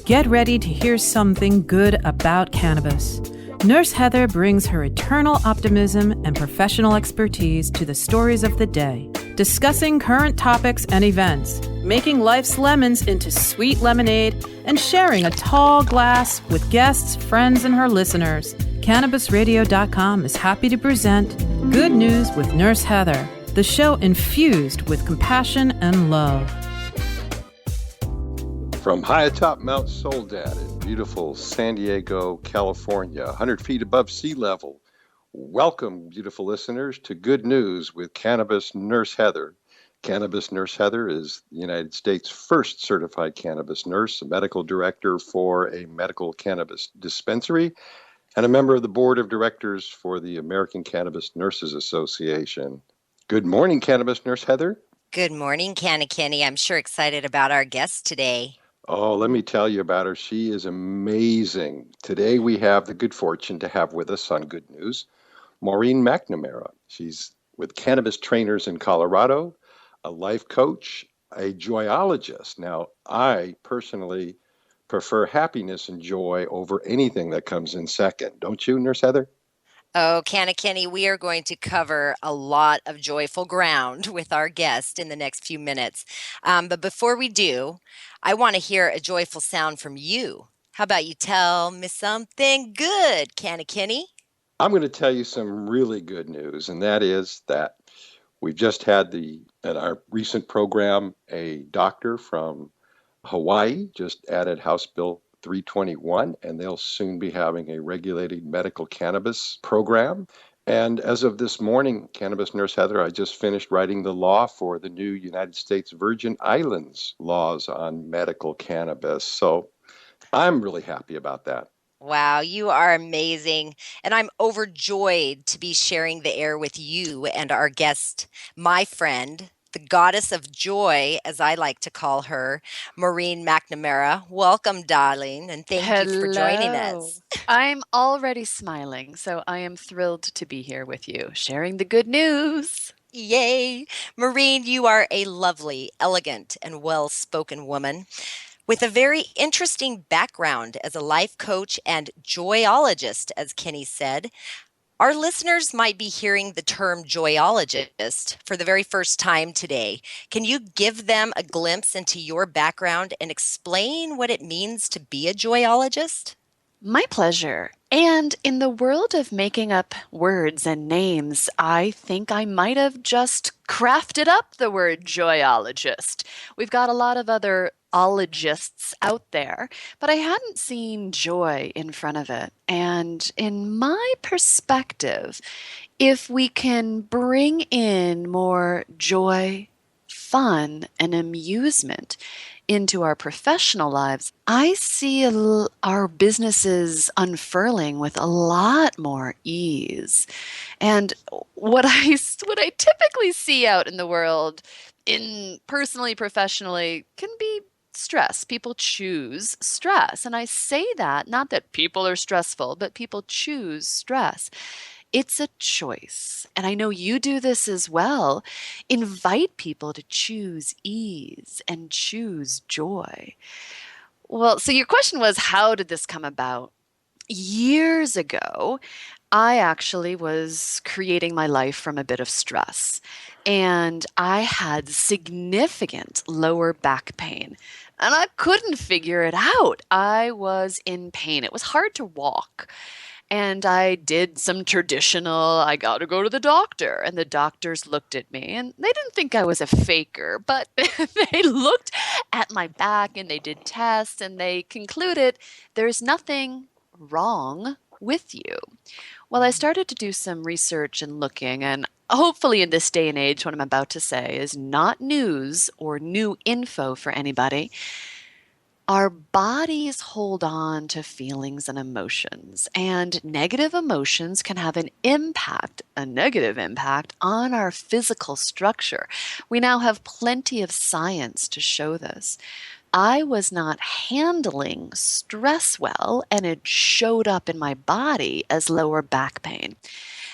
Get ready to hear something good about cannabis. Nurse Heather brings her eternal optimism and professional expertise to the stories of the day, discussing current topics and events, making life's lemons into sweet lemonade, and sharing a tall glass with guests, friends, and her listeners. CannabisRadio.com is happy to present Good News with Nurse Heather, the show infused with compassion and love. From high atop Mount Soledad in beautiful San Diego, California, 100 feet above sea level, welcome, beautiful listeners, to Good News with Cannabis Nurse Heather. Cannabis Nurse Heather is the United States' first certified cannabis nurse, a medical director for a medical cannabis dispensary, and a member of the board of directors for the American Cannabis Nurses Association. Good morning, Cannabis Nurse Heather. Good morning, CannaKenny. I'm sure excited about our guest today. Oh, let me tell you about her. She is amazing. Today we have the good fortune to have with us on Good News, Maureen Mcnamara. She's with Cannabis Trainers in Colorado, a life coach, a JOYologist. Now, I personally prefer happiness and joy over anything that comes in second. Don't you, Nurse Heather? Oh, CannaKenny, we are going to cover a lot of joyful ground with our guest in the next few minutes. But before we do, I want to hear a joyful sound from you. How about you tell me something good, CannaKenny? I'm going to tell you some really good news, and that is that we've just had in our recent program, a doctor from Hawaii just added House Bill 321, and they'll soon be having a regulated medical cannabis program. And as of this morning, Cannabis Nurse Heather, I just finished writing the law for the new United States Virgin Islands laws on medical cannabis. So I'm really happy about that. Wow, you are amazing. And I'm overjoyed to be sharing the air with you and our guest, my friend, the goddess of joy, as I like to call her, Maureen Mcnamara. Welcome, darling, and thank you for joining us. I'm already smiling, so I am thrilled to be here with you, sharing the good news. Yay! Maureen, you are a lovely, elegant, and well-spoken woman with a very interesting background as a life coach and JOYologist, as Kenny said. Our listeners might be hearing the term JOYologist for the very first time today. Can you give them a glimpse into your background and explain what it means to be a JOYologist? My pleasure. And in the world of making up words and names, I think I might have just crafted up the word JOYologist. We've got a lot of other ologists out there, but I hadn't seen joy in front of it. And in my perspective, if we can bring in more joy, fun, and amusement into our professional lives, I see our businesses unfurling with a lot more ease. And what I typically see out in the world, in personally, professionally, can be stress. People choose stress. And I say that, not that people are stressful, but people choose stress. It's a choice. And I know you do this as well. Invite people to choose ease and choose joy. Well, so your question was, how did this come about? Years ago, I actually was creating my life from a bit of stress. And I had significant lower back pain. And I couldn't figure it out. I was in pain. It was hard to walk. And I did some traditional, I got to go to the doctor. And the doctors looked at me and they didn't think I was a faker, but they looked at my back and they did tests and they concluded there's nothing wrong with you. Well, I started to do some research and looking, and hopefully in this day and age, what I'm about to say is not news or new info for anybody. Our bodies hold on to feelings and emotions, and negative emotions can have a negative impact on our physical structure. We now have plenty of science to show this. I was not handling stress well, and it showed up in my body as lower back pain.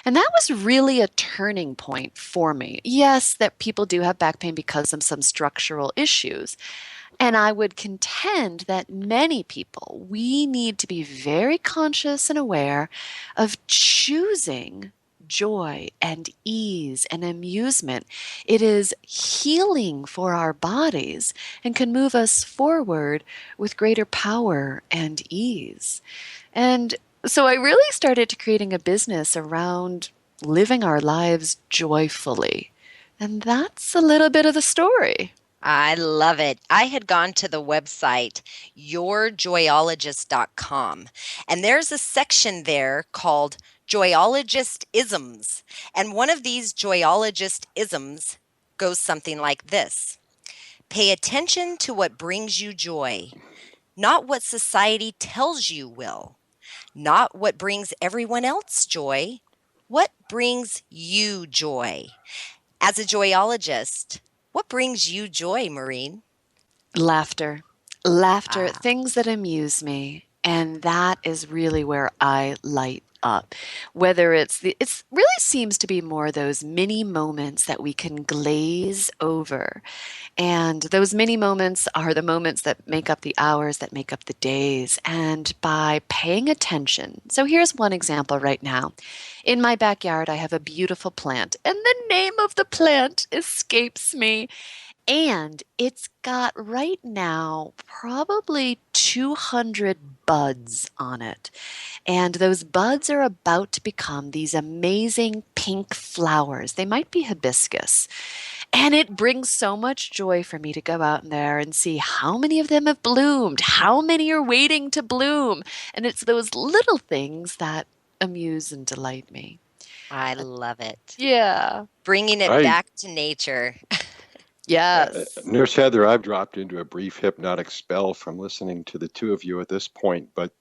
And that was really a turning point for me. Yes, that people do have back pain because of some structural issues. And I would contend that many people, we need to be very conscious and aware of choosing joy and ease and amusement. It is healing for our bodies and can move us forward with greater power and ease. And so I really started creating a business around living our lives joyfully. And that's a little bit of the story. I love it. I had gone to the website JOYologist.com, and there's a section there called JOYologist isms. And one of these JOYologist isms goes something like this: pay attention to what brings you joy, not what society tells you will, not what brings everyone else joy, what brings you joy. As a JOYologist, what brings you joy, Maureen? Laughter, things that amuse me. And that is really where I light up. Whether it really seems to be more those mini moments that we can glaze over. And those mini moments are the moments that make up the hours, that make up the days. And by paying attention. So here's one example right now. In my backyard, I have a beautiful plant, and the name of the plant escapes me. And it's got right now probably 200 buds on it. And those buds are about to become these amazing pink flowers. They might be hibiscus. And it brings so much joy for me to go out in there and see how many of them have bloomed, how many are waiting to bloom. And it's those little things that amuse and delight me. I love it. Yeah. Bringing it back to nature. Yes. Nurse Heather, I've dropped into a brief hypnotic spell from listening to the two of you at this point, but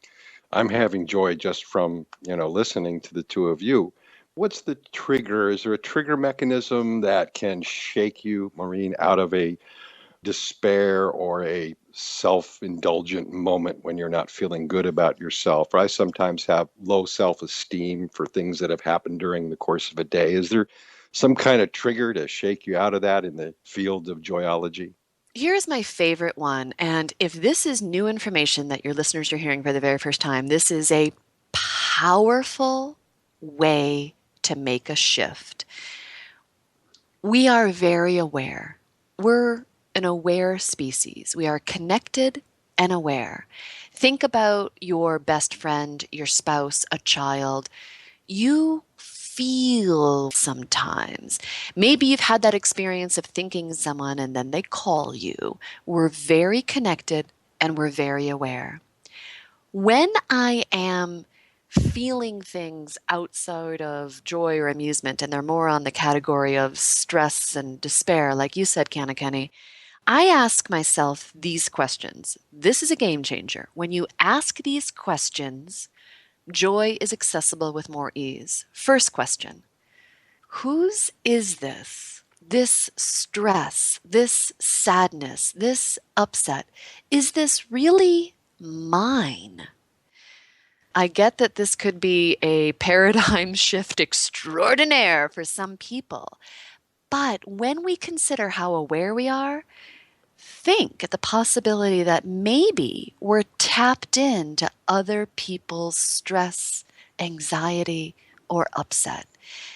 I'm having joy just from, listening to the two of you. What's the trigger? Is there a trigger mechanism that can shake you, Maureen, out of a despair or a self-indulgent moment when you're not feeling good about yourself? Or I sometimes have low self-esteem for things that have happened during the course of a day. Is there some kind of trigger to shake you out of that in the field of JOYology? Here's my favorite one. And if this is new information that your listeners are hearing for the very first time, this is a powerful way to make a shift. We are very aware. We're an aware species. We are connected and aware. Think about your best friend, your spouse, a child. You feel sometimes. Maybe you've had that experience of thinking of someone and then they call you. We're very connected and we're very aware. When I am feeling things outside of joy or amusement, and they're more on the category of stress and despair, like you said, CannaKenny, I ask myself these questions. This is a game changer. When you ask these questions, joy is accessible with more ease. First question, whose is this? This stress, this sadness, this upset, is this really mine? I get that this could be a paradigm shift extraordinaire for some people. But when we consider how aware we are, think at the possibility that maybe we're tapped into other people's stress, anxiety, or upset.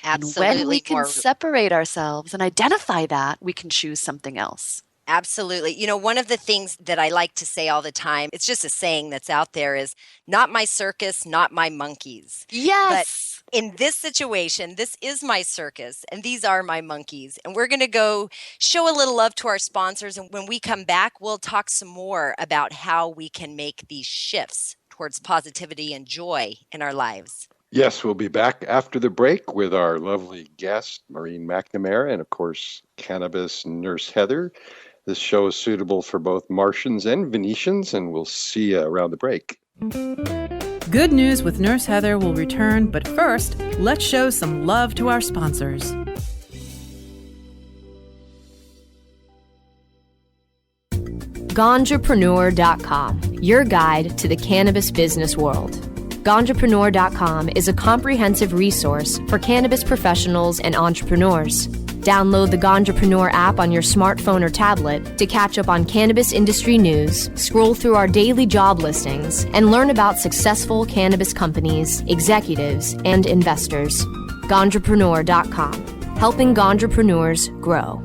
Absolutely. And when we can separate ourselves and identify that, we can choose something else. Absolutely. One of the things that I like to say all the time, it's just a saying that's out there, is not my circus, not my monkeys. Yes. But in this situation, this is my circus and these are my monkeys. And we're going to go show a little love to our sponsors. And when we come back, we'll talk some more about how we can make these shifts towards positivity and joy in our lives. Yes, we'll be back after the break with our lovely guest, Maureen Mcnamara, and of course, Cannabis Nurse Heather. This show is suitable for both Martians and Venetians, and we'll see you around the break. Good News with Nurse Heather will return, but first, let's show some love to our sponsors. Ganjapreneur.com, your guide to the cannabis business world. Ganjapreneur.com is a comprehensive resource for cannabis professionals and entrepreneurs. Download the Ganjapreneur app on your smartphone or tablet to catch up on cannabis industry news, scroll through our daily job listings, and learn about successful cannabis companies, executives, and investors. Ganjapreneur.com, helping Ganjapreneurs grow.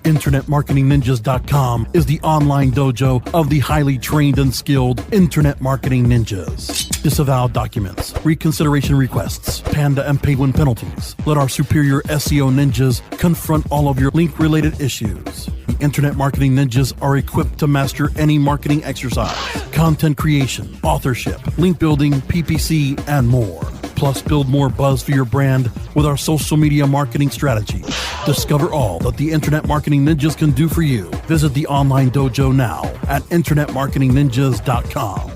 InternetMarketingNinjas.com is the online dojo of the highly trained and skilled Internet Marketing Ninjas. Disavow documents, reconsideration requests, panda and penguin penalties. Let our superior SEO ninjas confront all of your link-related issues. The Internet Marketing Ninjas are equipped to master any marketing exercise, content creation, authorship, link building, PPC, and more. Plus, build more buzz for your brand with our social media marketing strategy. Discover all that the Internet Marketing Ninjas can do for you. Visit the online dojo now at InternetMarketingNinjas.com.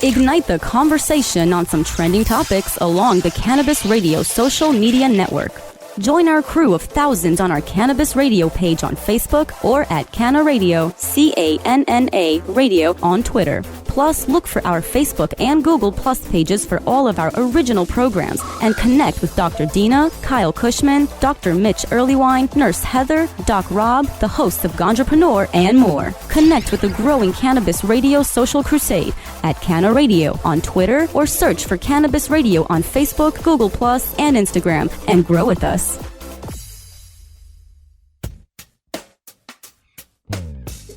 Ignite the conversation on some trending topics along the Cannabis Radio social media network. Join our crew of thousands on our Cannabis Radio page on Facebook or at Canna Radio, CANNA Radio on Twitter. Plus, look for our Facebook and Google Plus pages for all of our original programs and connect with Dr. Dina, Kyle Cushman, Dr. Mitch Earlywine, Nurse Heather, Doc Rob, the hosts of Ganjapreneur, and more. Connect with the growing Cannabis Radio social crusade at Canna Radio on Twitter or search for Cannabis Radio on Facebook, Google Plus, and Instagram and grow with us.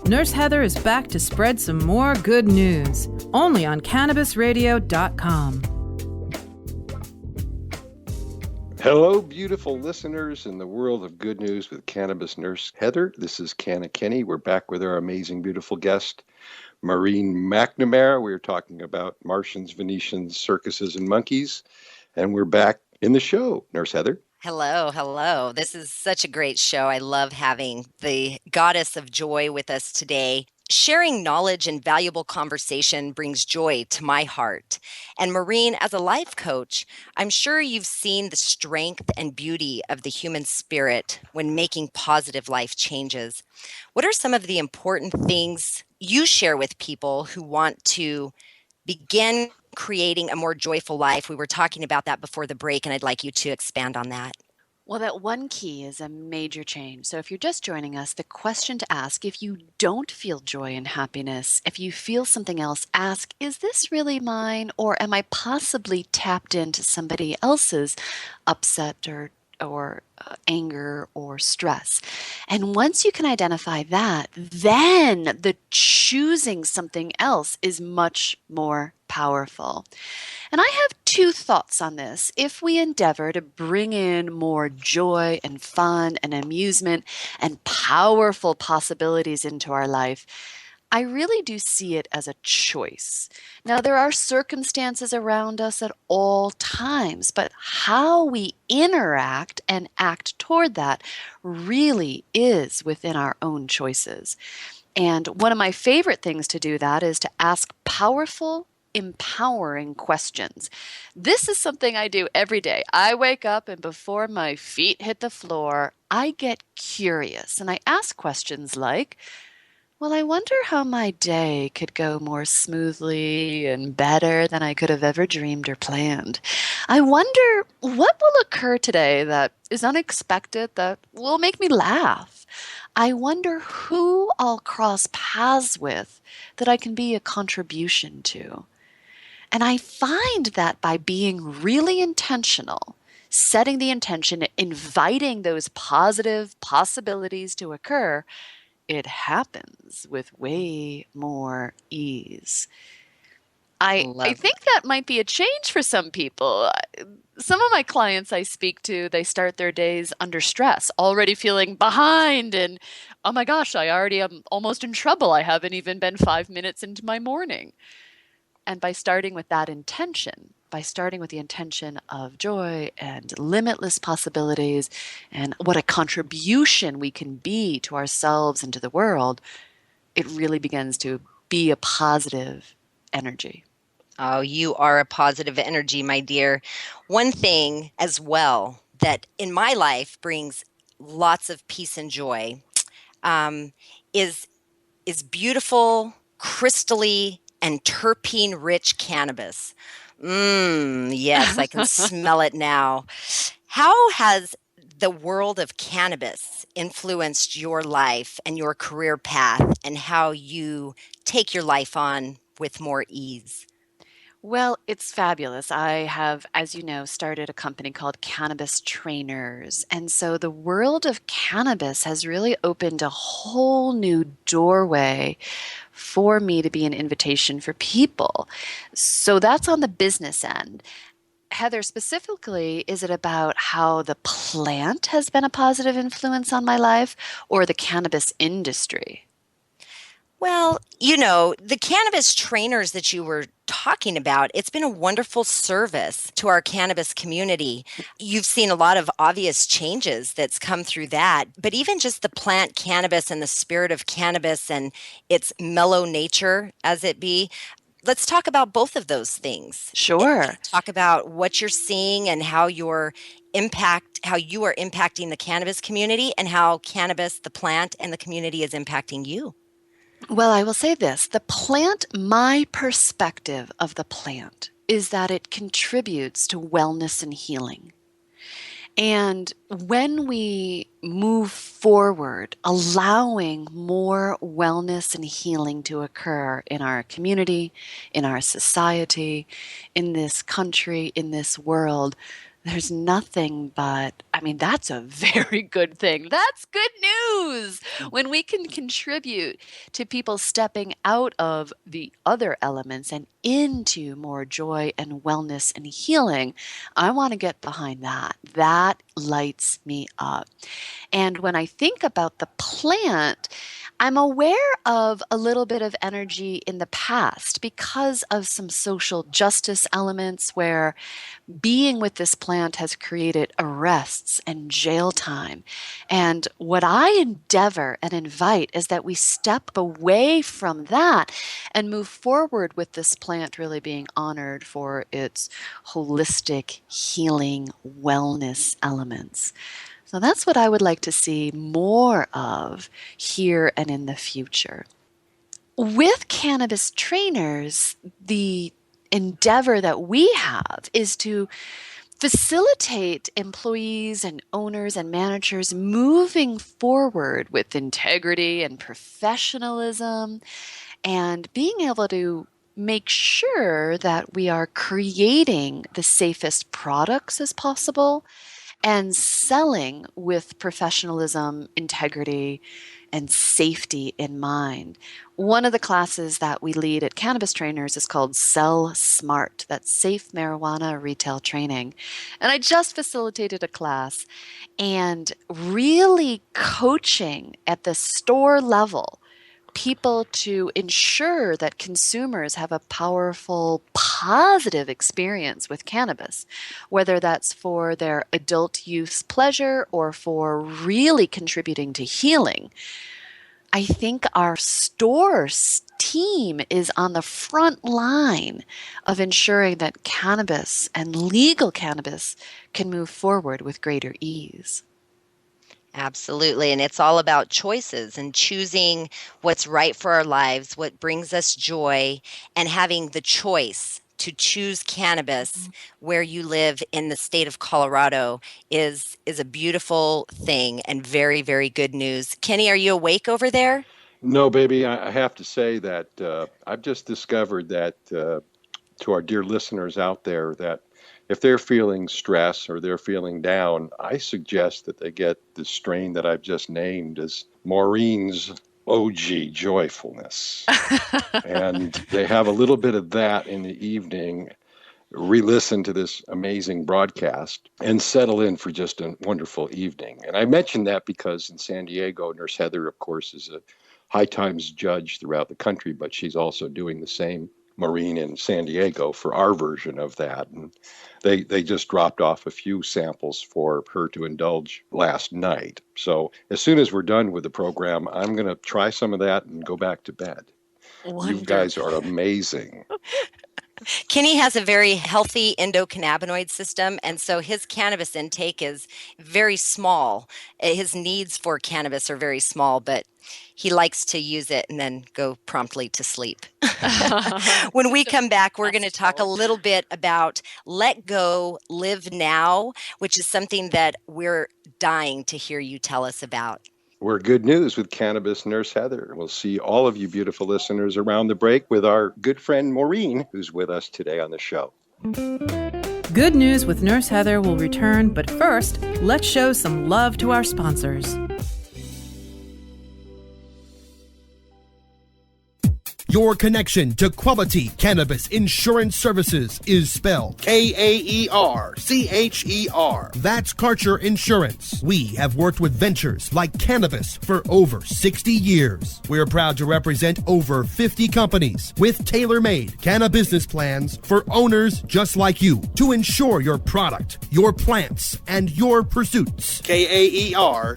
Nurse Heather is back to spread some more good news, only on CannabisRadio.com. Hello, beautiful listeners in the world of good news with Cannabis Nurse Heather. This is CannaKenny. We're back with our amazing, beautiful guest, Maureen Mcnamara. We're talking about Martians, Venetians, circuses, and monkeys. And we're back in the show, Nurse Heather. Hello. This is such a great show. I love having the goddess of joy with us today. Sharing knowledge and valuable conversation brings joy to my heart. And Maureen, as a life coach, I'm sure you've seen the strength and beauty of the human spirit when making positive life changes. What are some of the important things you share with people who want to begin creating a more joyful life? We were talking about that before the break, and I'd like you to expand on that. Well, that one key is a major change. So if you're just joining us, the question to ask, if you don't feel joy and happiness, if you feel something else, ask, is this really mine? Or am I possibly tapped into somebody else's upset or anger or stress? And once you can identify that, then the choosing something else is much more powerful. And I have two thoughts on this. If we endeavor to bring in more joy and fun and amusement and powerful possibilities into our life, I really do see it as a choice. Now, there are circumstances around us at all times, but how we interact and act toward that really is within our own choices. And one of my favorite things to do that is to ask powerful, empowering questions. This is something I do every day. I wake up and before my feet hit the floor, I get curious and I ask questions like, well, I wonder how my day could go more smoothly and better than I could have ever dreamed or planned. I wonder what will occur today that is unexpected, that will make me laugh. I wonder who I'll cross paths with that I can be a contribution to. And I find that by being really intentional, setting the intention, inviting those positive possibilities to occur, it happens with way more ease. I think that might be a change for some people. Some of my clients I speak to, they start their days under stress, already feeling behind and, oh my gosh, I already am almost in trouble. I haven't even been 5 minutes into my morning. And by starting with that intention, by starting with the intention of joy and limitless possibilities and what a contribution we can be to ourselves and to the world, it really begins to be a positive energy. Oh, you are a positive energy, my dear. One thing as well that in my life brings lots of peace and joy is beautiful, crystally, and terpene-rich cannabis. Yes, I can smell it now. How has the world of cannabis influenced your life and your career path and how you take your life on with more ease? Well, it's fabulous. I have, as you know, started a company called Cannabis Trainers. And so the world of cannabis has really opened a whole new doorway for me to be an invitation for people. So that's on the business end. Heather, specifically, is it about how the plant has been a positive influence on my life or the cannabis industry? Well, the cannabis trainers that you were talking about, it's been a wonderful service to our cannabis community. You've seen a lot of obvious changes that's come through that, but even just the plant cannabis and the spirit of cannabis and its mellow nature as it be. Let's talk about both of those things. Sure. Talk about what you're seeing and how you are impacting the cannabis community and how cannabis, the plant, and the community is impacting you. Well, I will say this, the plant, my perspective of the plant is that it contributes to wellness and healing. And when we move forward, allowing more wellness and healing to occur in our community, in our society, in this country, in this world, there's nothing but, that's a very good thing. That's good news when we can contribute to people stepping out of the other elements and into more joy and wellness and healing. I want to get behind that. That lights me up. And when I think about the plant, I'm aware of a little bit of energy in the past because of some social justice elements where being with this plant has created arrests and jail time. And what I endeavor and invite is that we step away from that and move forward with this plant really being honored for its holistic healing wellness elements. So that's what I would like to see more of here and in the future. With cannabis trainers, the endeavor that we have is to facilitate employees and owners and managers moving forward with integrity and professionalism and being able to make sure that we are creating the safest products as possible and selling with professionalism, integrity, and safety in mind. One of the classes that we lead at Cannabis Trainers is called Sell Smart. That's safe marijuana retail training. And I just facilitated a class and really coaching at the store level people to ensure that consumers have a powerful, positive experience with cannabis, whether that's for their adult use pleasure or for really contributing to healing. I think our stores team is on the front line of ensuring that cannabis and legal cannabis can move forward with greater ease. Absolutely. And it's all about choices and choosing what's right for our lives, what brings us joy, and having the choice to choose cannabis where you live in the state of Colorado is a beautiful thing and very, very good news. Kenny, are you awake over there? No, baby, I have to say that I've just discovered that to our dear listeners out there that if they're feeling stress or they're feeling down, I suggest that they get the strain that I've just named as Maureen's OG joyfulness. And they have a little bit of that in the evening, re-listen to this amazing broadcast and settle in for just a wonderful evening. And I mention that because in San Diego, Nurse Heather, of course, is a high times judge throughout the country, but she's also doing the same, Maureen, in San Diego for our version of that. And they just dropped off a few samples for her to indulge last night. So as soon as we're done with the program, I'm going to try some of that and go back to bed. Wonderful. You guys are amazing. Kenny has a very healthy endocannabinoid system, and so his cannabis intake is very small. His needs for cannabis are very small, but He likes to use it and then go promptly to sleep. When we come back, we're going to talk a little bit about let go, live now, which is something that we're dying to hear you tell us about. We're good news with Cannabis Nurse Heather. We'll see all of you beautiful listeners around the break with our good friend Maureen, who's with us today on the show. Good News with Nurse Heather will return, but first, let's show some love to our sponsors. Your connection to quality cannabis insurance services is spelled Kaercher. That's Karcher Insurance. We have worked with ventures like cannabis for over 60 years. We're proud to represent over 50 companies with tailor-made cannabis plans for owners just like you to insure your product, your plants, and your pursuits. Kaercher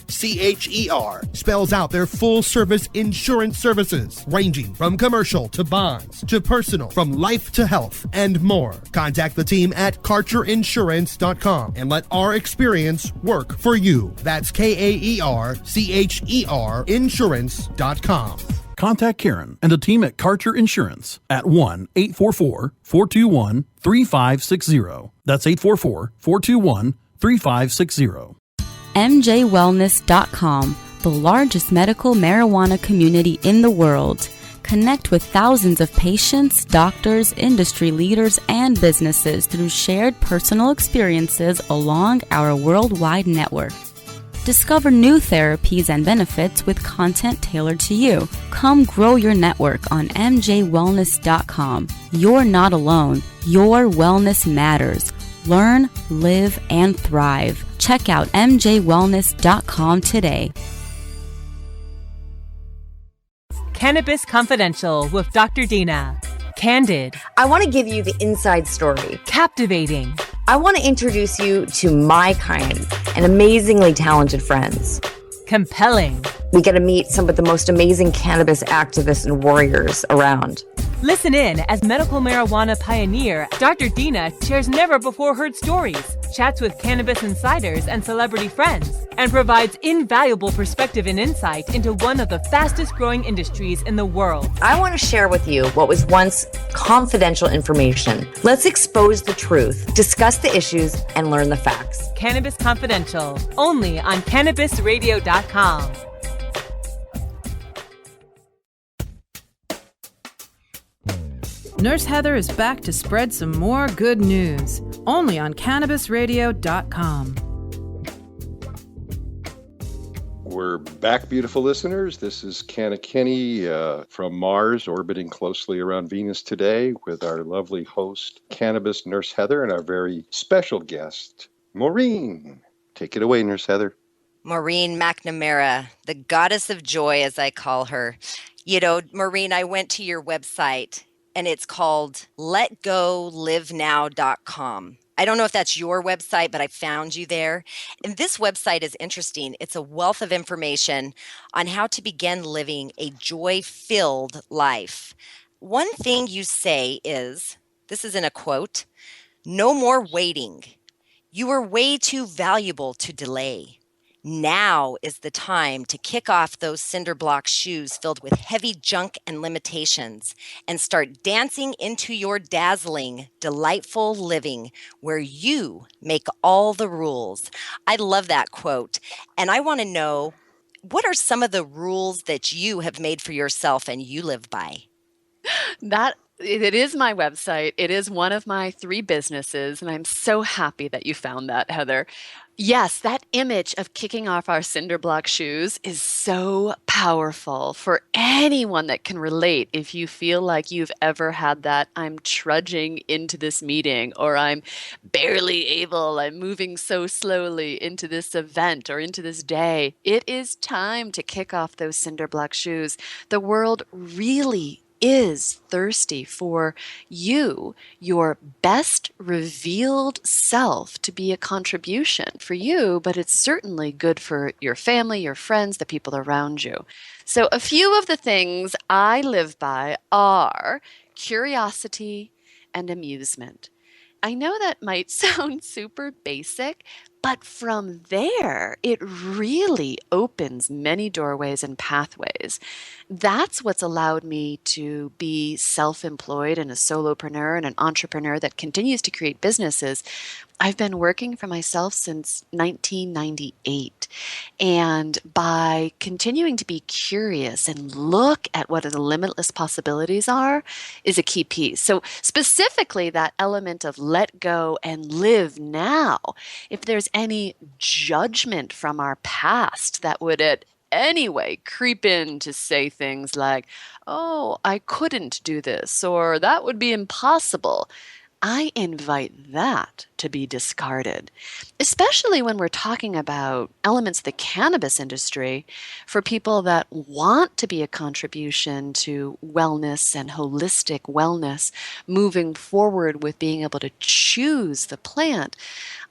spells out their full-service insurance services ranging from commercial to bonds, to personal, from life to health, and more. Contact the team at KarcherInsurance.com and let our experience work for you. That's Kaercher Insurance.com. Contact Karen and the team at Karcher Insurance at 1-844-421-3560. That's 844-421-3560. JOYwellness.com, the largest medical marijuana community in the world. Connect with thousands of patients, doctors, industry leaders, and businesses through shared personal experiences along our worldwide network. Discover new therapies and benefits with content tailored to you. Come grow your network on JOYwellness.com. You're not alone. Your wellness matters. Learn, live, and thrive. Check out JOYwellness.com today. Cannabis Confidential with Dr. Dina. Candid. I want to give you the inside story. Captivating. I want to introduce you to my kind and amazingly talented friends. Compelling. We get to meet some of the most amazing cannabis activists and warriors around. Listen in as medical marijuana pioneer Dr. Dina shares never-before-heard stories, chats with cannabis insiders and celebrity friends, and provides invaluable perspective and insight into one of the fastest-growing industries in the world. I want to share with you what was once confidential information. Let's expose the truth, discuss the issues, and learn the facts. Cannabis Confidential, only on CannabisRadio.com. Nurse Heather is back to spread some more good news, only on CannabisRadio.com. We're back, beautiful listeners. This is CannaKenny from Mars, orbiting closely around Venus today with our lovely host, Cannabis Nurse Heather, and our very special guest, Maureen. Take it away, Nurse Heather. Maureen Mcnamara, the goddess of joy, as I call her. You know, Maureen, I went to your website, and it's called letgolivenow.com. I don't know if that's your website, but I found you there. And this website is interesting. It's a wealth of information on how to begin living a joy-filled life. One thing you say is, this is in a quote, "No more waiting. You are way too valuable to delay. Now is the time to kick off those cinder block shoes filled with heavy junk and limitations and start dancing into your dazzling, delightful living where you make all the rules." I love that quote. And I want to know, what are some of the rules that you have made for yourself and you live by? It is my website. It is one of my 3 businesses, and I'm so happy that you found that, Heather. Yes, that image of kicking off our cinder block shoes is so powerful for anyone that can relate. If you feel like you've ever had that, I'm trudging into this meeting, or I'm barely able, I'm moving so slowly into this event or into this day. It is time to kick off those cinder block shoes. The world really is thirsty for you, your best revealed self, to be a contribution for you, but it's certainly good for your family, your friends, the people around you. So a few of the things I live by are curiosity and amusement. I know that might sound super basic, But from there, it really opens many doorways and pathways. That's what's allowed me to be self-employed and a solopreneur and an entrepreneur that continues to create businesses. I've been working for myself since 1998. And by continuing to be curious and look at what the limitless possibilities are is a key piece. So specifically that element of let go and live now. If there's any judgment from our past that would anyway creep in to say things like, oh, I couldn't do this, or that would be impossible, I invite that to be discarded, especially when we're talking about elements of the cannabis industry for people that want to be a contribution to wellness and holistic wellness, moving forward with being able to choose the plant.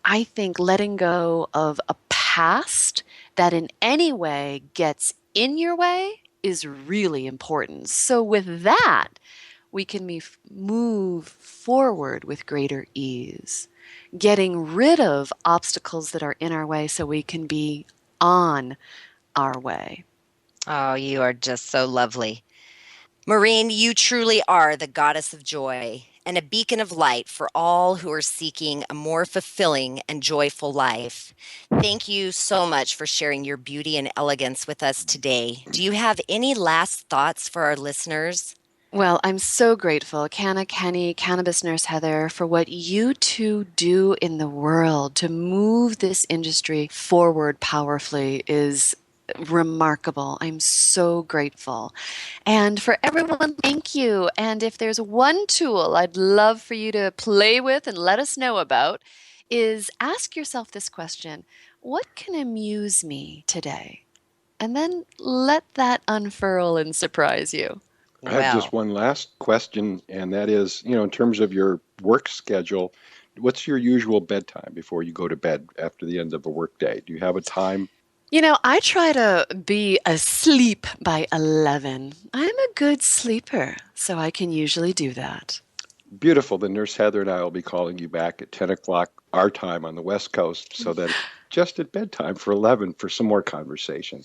I think letting go of a past that in any way gets in your way is really important. So with that, we can move forward with greater ease, getting rid of obstacles that are in our way so we can be on our way. Oh, you are just so lovely. Maureen, you truly are the goddess of joy and a beacon of light for all who are seeking a more fulfilling and joyful life. Thank you so much for sharing your beauty and elegance with us today. Do you have any last thoughts for our listeners? Well, I'm so grateful, CannaKenny, Cannabis Nurse Heather, for what you two do in the world to move this industry forward powerfully is remarkable. I'm so grateful. And for everyone, thank you. And if there's one tool I'd love for you to play with and let us know about, is ask yourself this question: what can amuse me today? And then let that unfurl and surprise you. I have just one last question, and that is, in terms of your work schedule, what's your usual bedtime before you go to bed after the end of a work day? Do you have a time? I try to be asleep by 11. I'm a good sleeper, so I can usually do that. Beautiful. Then Nurse Heather and I will be calling you back at 10 o'clock our time on the West Coast, so that just at bedtime for 11 for some more conversation.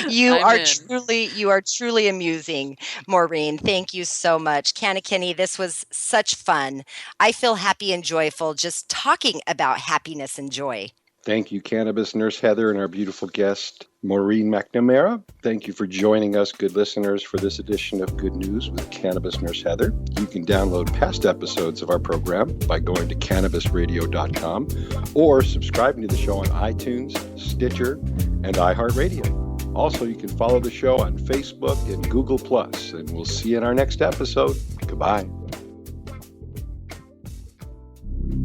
You are truly amusing, Maureen. Thank you so much. CannaKenny, this was such fun. I feel happy and joyful just talking about happiness and joy. Thank you, Cannabis Nurse Heather, and our beautiful guest, Maureen Mcnamara. Thank you for joining us, good listeners, for this edition of Good News with Cannabis Nurse Heather. You can download past episodes of our program by going to CannabisRadio.com or subscribing to the show on iTunes, Stitcher, and iHeartRadio. Also, you can follow the show on Facebook and Google+, and we'll see you in our next episode. Goodbye.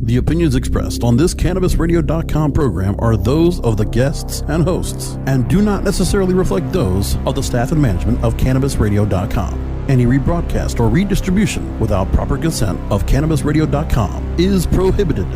The opinions expressed on this CannabisRadio.com program are those of the guests and hosts and do not necessarily reflect those of the staff and management of CannabisRadio.com. Any rebroadcast or redistribution without proper consent of CannabisRadio.com is prohibited.